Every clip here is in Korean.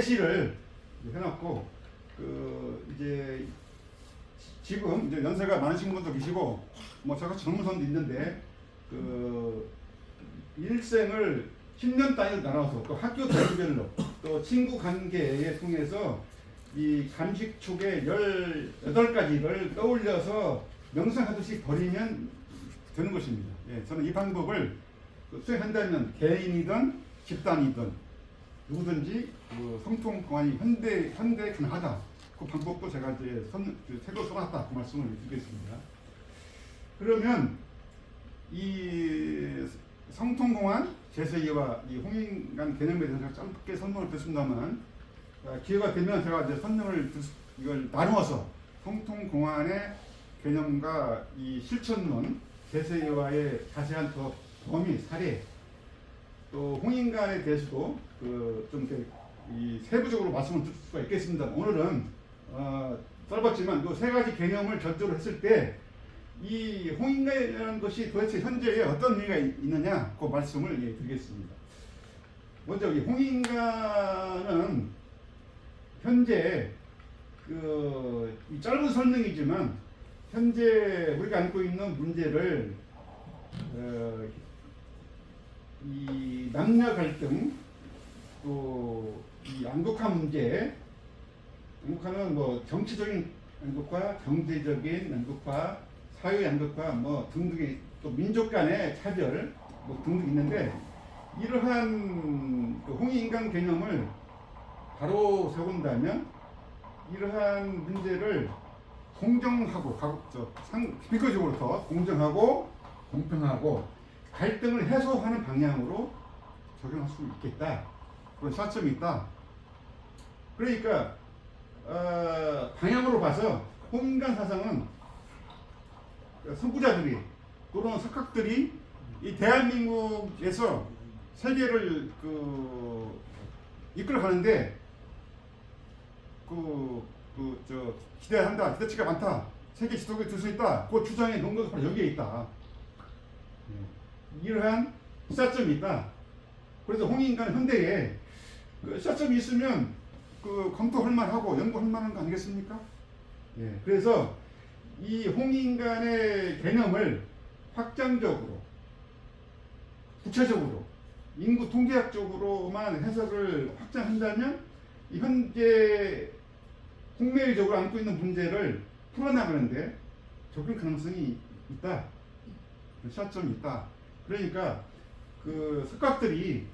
시를 해놨고 이제 지금 이제 연세가 많으신 분도 계시고 뭐 저같이 젊은 사람도 있는데 일생을 10년 단위로 나눠서 또 학교 단위별로 또 친구 관계에 통해서 이 감식촉의 18가지를 떠올려서 명상하듯이 버리면 되는 것입니다. 예, 저는 이 방법을 수행한다면 개인이든 집단이든 누구든지 성통 공안이 현대 가능하다. 그 방법도 제가 이제 책으로 써놨다. 그 말씀을 드리겠습니다. 그러면 이 성통 공안 제세이와 이 홍인간 개념에 대해서 짧게 설명을 드렸습니다만 기회가 되면 제가 이제 설명을 이걸 나누어서 성통 공안의 개념과 이 실천론 제세이와의 자세한 더 범위 사례 또 홍인간에 대해서도 좀 이 세부적으로 말씀을 드릴 수가 있겠습니다. 오늘은 짧았지만 이 세 가지 개념을 전제로 했을 때 이 홍인간이라는 것이 도대체 현재에 어떤 의미가 있느냐 그 말씀을 드리겠습니다. 먼저 이 홍인간은 현재 이 짧은 설명이지만 현재 우리가 안고 있는 문제를 이 남녀 갈등 또 이 양극화 문제, 양극화는 뭐 정치적인 양극화, 경제적인 양극화, 사회 양극화 뭐 등등의 또 민족 간의 차별 뭐 등등 있는데 이러한 홍익인간 개념을 바로 세운다면 이러한 문제를 공정하고 비교적으로 더 공정하고 공평하고 갈등을 해소하는 방향으로 적용할 수 있겠다. 그런 차점이 있다. 그러니까 방향으로 봐서 홍인간 사상은 선구자들이 또는 석학들이 이 대한민국에서 세계를 이끌어가는데 기대치가 많다. 세계 지도국에 들 수 있다. 그 주장의 논거가 바로 여기에 있다. 이러한 시사점이 있다. 그래서 홍익인간은 현대에 시사점이 있으면 검토할 만하고 연구할 만한 거 아니겠습니까? 예. 그래서 이 홍익인간의 개념을 확장적으로, 구체적으로, 인구 통계학적으로만 해석을 확장한다면 이 현재 국내적으로 안고 있는 문제를 풀어나가는데 적용 가능성이 있다. 시사점이 있다. 그러니까 석학들이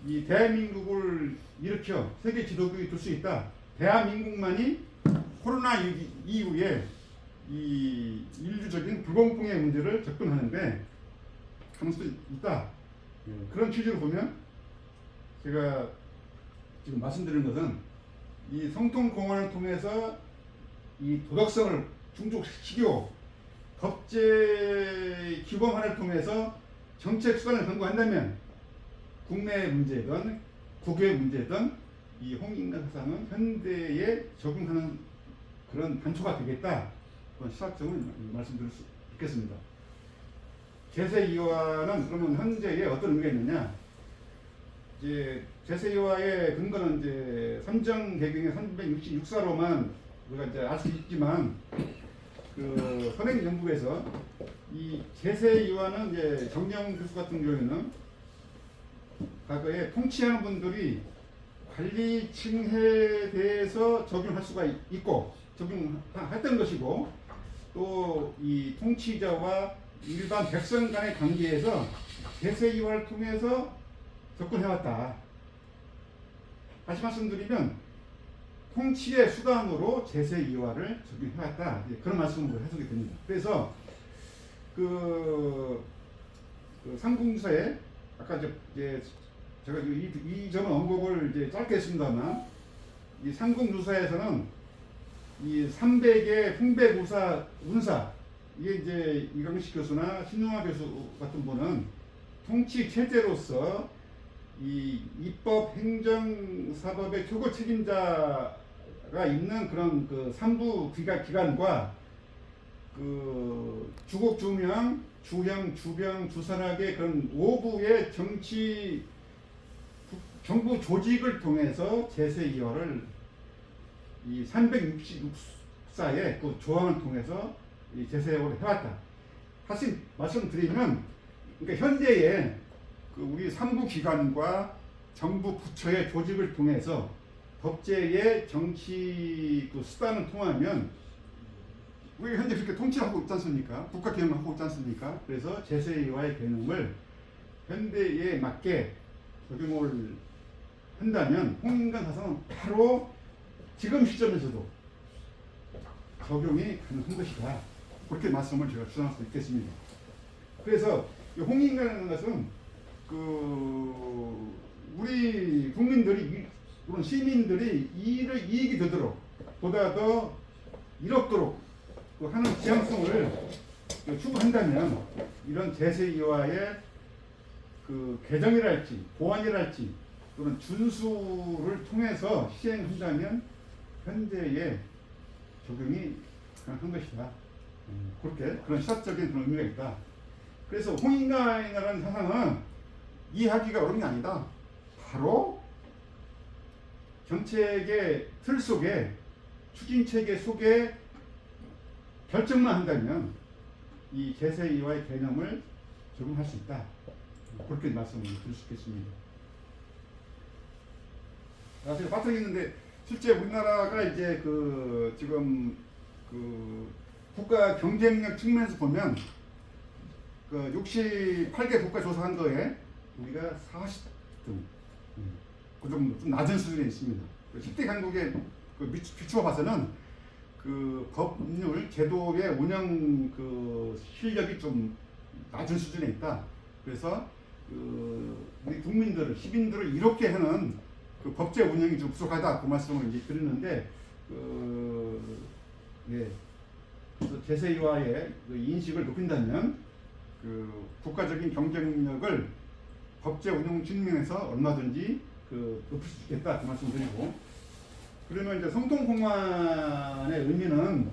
이 대한민국을 일으켜 세계 지도국에 둘 수 있다. 대한민국만이 코로나 이후에 이 인류적인 불공평의 문제를 접근하는데 가능성이 있다. 그런 취지로 보면 제가 지금 말씀드린 것은 이 성통 공헌을 통해서 이 도덕성을 충족시키고 법제 기본화를 통해서 정책 수단을 강구한다면 국내 문제든 국외 문제든 이 홍익인간 사상은 현대에 적용하는 그런 단초가 되겠다. 그런 시사점을 말씀드릴 수 있겠습니다. 제세이화는 그러면 현재에 어떤 의미가 있느냐? 이제 제세이화의 근거는 이제 삼정개경의 366사로만 우리가 이제 알 수 있지만 선행연구에서 이 제세이화는 이제 정영 교수 같은 경우에는 과거에 통치하는 분들이 관리층에 대해서 적용할 수가 있고 적용했던 것이고 또 이 통치자와 일반 백성 간의 관계에서 제세이화를 통해서 접근해왔다. 다시 말씀드리면 통치의 수단으로 제세이화를 적용해왔다. 그런 말씀으로 해석이 됩니다. 그래서 삼국유사에 아까 이제 제가 이전 언급을 이제 짧게 했습니다만 이 삼국유사에서는 이 300의 풍백운사 이게 이제 이강식 교수나 신용화 교수 같은 분은 통치 체제로서 이 입법, 행정, 사법의 최고 책임자가 있는 그런 삼부 기관과 주국, 주명, 주형, 주병, 주산학의 그런 5부의 정치 정부 조직을 통해서 제세2와를 이 366사의 그 조항을 통해서 이 제세2와를 해왔다. 사실 말씀드리면, 그러니까 현재의 그 우리 상부기관과 정부 부처의 조직을 통해서 법제의 정치 그 수단을 통하면 우리 현재 그렇게 통치하고 있지 않습니까? 국가 개혁을 하고 있지 않습니까? 그래서 제세2와의 개념을 현대에 맞게 적용을 한다면 홍인간 사상은 바로 지금 시점에서도 적용이 가능한 것이다. 그렇게 말씀을 제가 주장할 수 있겠습니다. 그래서 홍인간이라는 것은 그 우리 국민들이, 그런 시민들이 이익이 되도록 보다 더 이롭도록 하는 지향성을 추구한다면 이런 제세2와의 그 개정이랄지 보완이랄지 또는 준수를 통해서 시행한다면 현재의 적용이 가능한 것이다. 그렇게 그런 시사적인 그런 의미가 있다. 그래서 홍인간이라는 사상은 이해하기가 어려운 게 아니다. 바로 정책의 틀 속에, 추진체계 속에 결정만 한다면 이 제세2와의 개념을 적용할 수 있다. 그렇게 말씀을 드릴 수 있겠습니다. 제가 빠뜨려 있는데 실제 우리나라가 이제 그 지금 그 국가 경쟁력 측면에서 보면 그 68개 국가 조사한 거에 우리가 40등, 그 정도 좀 낮은 수준에 있습니다. 10대 강국에 그 비추어 봐서는 그 법률 제도의 운영 그 실력이 좀 낮은 수준에 있다. 그래서 그 우리 국민들을, 시민들을 이롭게 하는 그 법제 운영이 좀 부족하다. 그 말씀을 이제 드리는데, 예. 그래서 제세2와의 그 인식을 높인다면 그 국가적인 경쟁력을 법제 운용 측면에서 얼마든지 그 높일 수 있겠다. 그 말씀드리고, 그러면 이제 성통공환의 의미는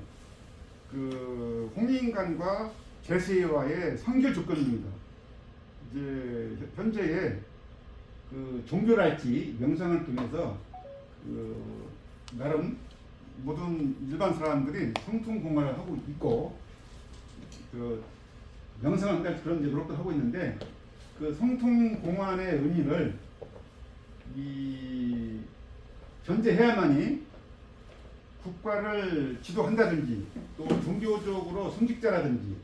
그 홍인간과 제세2와의 선결 조건입니다. 이제 현재의 그 종교랄지 명상을 통해서 그 나름 모든 일반 사람들이 성통공활을 하고 있고 그 명상한다 그런 노력도 하고 있는데, 그 성통공활의 의미를 이 전제해야만이 국가를 지도한다든지 또 종교적으로 성직자라든지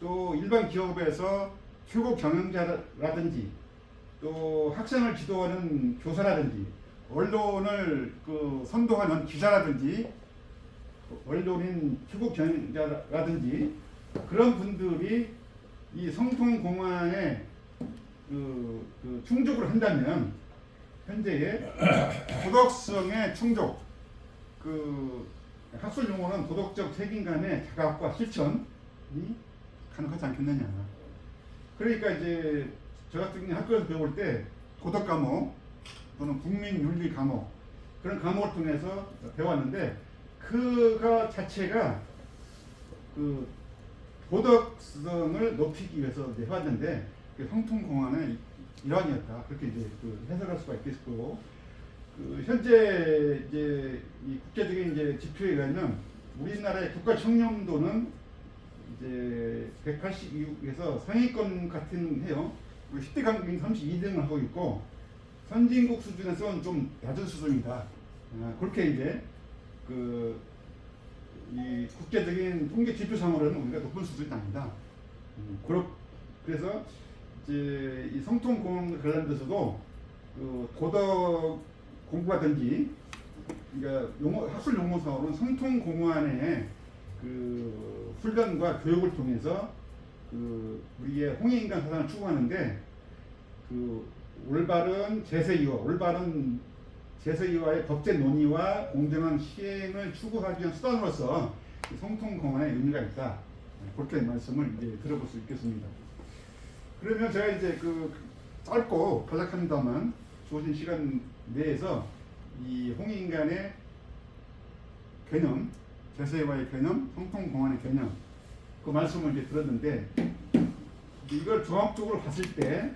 또 일반 기업에서 최고 경영자라든지 또 학생을 지도하는 교사라든지 언론을 그 선도하는 기자라든지 언론인 최고 경영자라든지 그런 분들이 이 성통공활에 그 충족을 한다면 현재의 도덕성의 충족, 그 학술 용어는 도덕적 책임감의 자각과 실천이 가능하지 않겠느냐. 그러니까 이제 저 같은 경우 학교에서 배울 때 도덕 과목 또는 국민 윤리 과목, 그런 과목을 통해서 배웠는데 그가 자체가 그 도덕성을 높이기 위해서 이제 해왔는데 성통공활의 일환이었다. 그렇게 이제 그 해석할 수가 있겠고, 그 현재 이제 이 국제적인 이제 지표에 의하면 우리나라의 국가 청렴도는 이제 182에서 상위권 같은 해요. 10대 강국인 32등을 하고 있고 선진국 수준에서는 좀 낮은 수준이다. 그렇게 이제 그 이 국제적인 통계 지표상으로는 우리가 높은 수준이 아니다. 그래서 이제 이 성통공헌 관련돼서도 그 도덕 공부하든지, 그러니까 학술 용어상으로는 성통공헌의 그 훈련과 교육을 통해서 그 우리의 홍익인간 사상을 추구하는데 그 올바른 제세2와의 법제 논의와 공정한 시행을 추구하기 위한 수단으로서 성통공헌의 의미가 있다. 그렇게 말씀을 이제 들어볼 수 있겠습니다. 그러면 제가 이제 그 짧고 간략합니다만 주어진 시간 내에서 이 홍익인간의 개념, 제세2와의 개념, 성통공헌의 개념, 그 말씀을 이제 들었는데, 이걸 종합적으로 봤을 때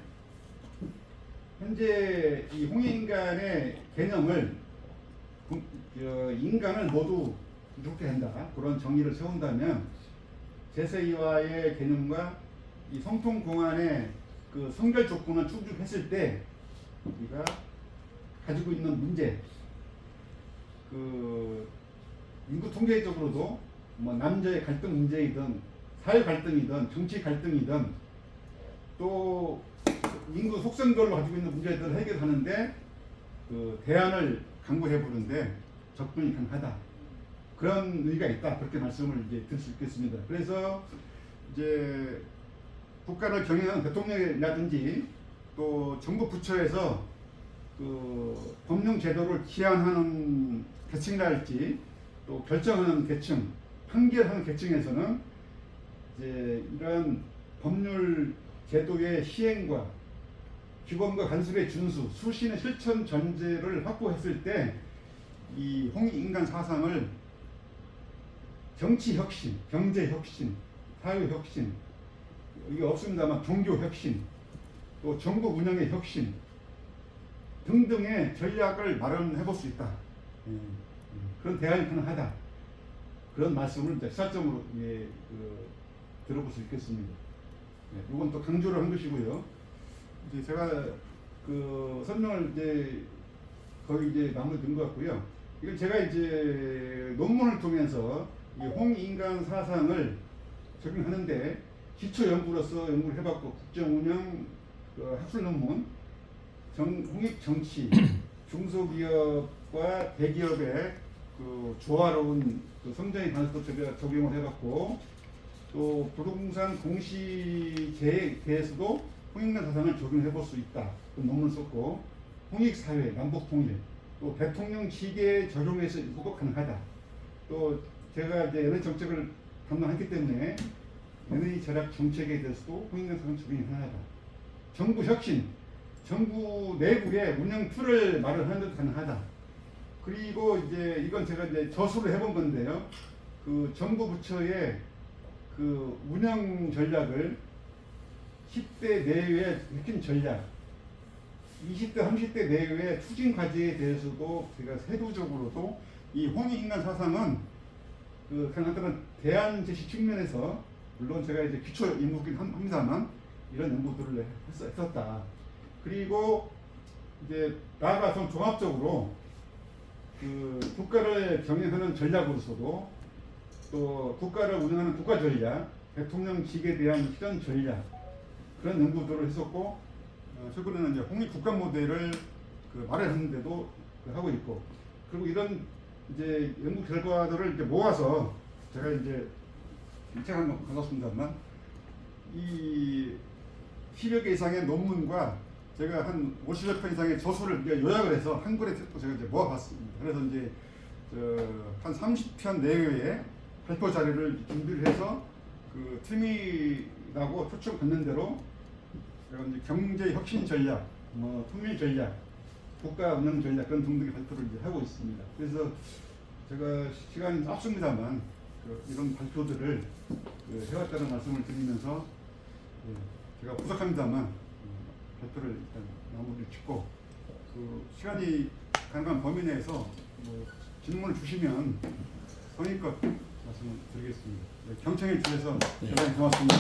현재 이 홍익인간의 개념을 인간을 모두 이롭게 한다, 그런 정의를 세운다면 제세이와의 개념과 이 성통공안의 그 성결 조건을 충족했을 때 우리가 가지고 있는 문제, 그 인구 통계적으로도 뭐 남녀의 갈등 문제이든 사회 갈등이든 정치 갈등이든 또 인구 속성별로 가지고 있는 문제들을 해결하는데 그 대안을 강구해 보는데 접근이 가능하다, 그런 의미가 있다, 그렇게 말씀을 이제 드릴 수 있겠습니다. 그래서 이제 국가를 경영하는 대통령이라든지 또 정부 부처에서 그 법령 제도를 기한하는 계층이랄지 또 결정하는 계층, 판결하는 계층에서는 이제 이런 법률 제도의 시행과 규범과 간섭의 준수, 수신의 실천 전제를 확보했을 때 이 홍익인간 사상을 정치 혁신, 경제 혁신, 사회 혁신, 이게 없습니다만 종교 혁신, 또 정부 운영의 혁신 등등의 전략을 마련해 볼 수 있다. 그런 대안이 가능하다. 그런 말씀을 이제 시사점으로 들어볼 수 있겠습니다. 이건 또 강조를 한 것이고요. 이제 제가 그 설명을 이제 거의 이제 마무리된 것 같고요. 이건 제가 이제 논문을 통해서 이 홍익인간 사상을 적용하는데 기초 연구로서 연구를 해봤고, 국정운영 그 학술 논문, 홍익 정치, 중소기업과 대기업의 그 조화로운 그 성장의 관습도 제가 적용을 해봤고, 또 부동산 공시제에 대해서도 홍익인간 사상을 적용해 볼 수 있다, 그 논문을 썼고, 홍익사회, 남북통일, 또 대통령 직에 적용해서 이것도 가능하다. 또 제가 이제 연예 정책을 담당했기 때문에 연예 절약 정책에 대해서도 홍익인간 사상 적용이 가능하다. 정부 혁신, 정부 내부의 운영 툴을 마련하는 것도 가능하다. 그리고 이제 이건 제가 이제 저수를 해본 건데요. 그 정부 부처의 그 운영 전략을 10대 내외의 핵심 전략, 20대, 30대 내외의 추진 과제에 대해서도 제가 세부적으로도 이 홍익인간 사상은 그 가능한 대안 제시 측면에서, 물론 제가 이제 기초 연구긴 합니다만 이런 연구들을 했었다. 그리고 이제 나아가서 종합적으로 그 국가를 경영하는 전략으로서도 또 국가를 운영하는 국가 전략, 대통령직에 대한 실현 전략, 그런 연구들을 했었고, 최근에는 이제 홍익 국가 모델을 그 마련하는데도 하고 있고, 그리고 이런 이제 연구 결과들을 이제 모아서 제가 이제 책 한 권 가졌습니다만, 이 10여 개 이상의 논문과 제가 한 50여 편 이상의 저술을 요약을 해서 한 권에 제가 이제 모아봤습니다. 그래서 이제 한 30편 내외의 발표 자료를 준비를 해서 그 팀이라고 초청받는 대로 제가 이제 경제 혁신 전략, 뭐 통일 전략, 국가 운영 전략, 그런 등등의 발표를 이제 하고 있습니다. 그래서 제가 시간이 앞섭니다만 이런 발표들을 해왔다는 말씀을 드리면서 제가 부족합니다만 발표를 일단 마무리를 짓고, 그 시간이 가능한 범위 내에서 뭐 질문을 주시면 성의껏 말씀을 드리겠습니다. 경청해 주셔서 대단히 고맙습니다.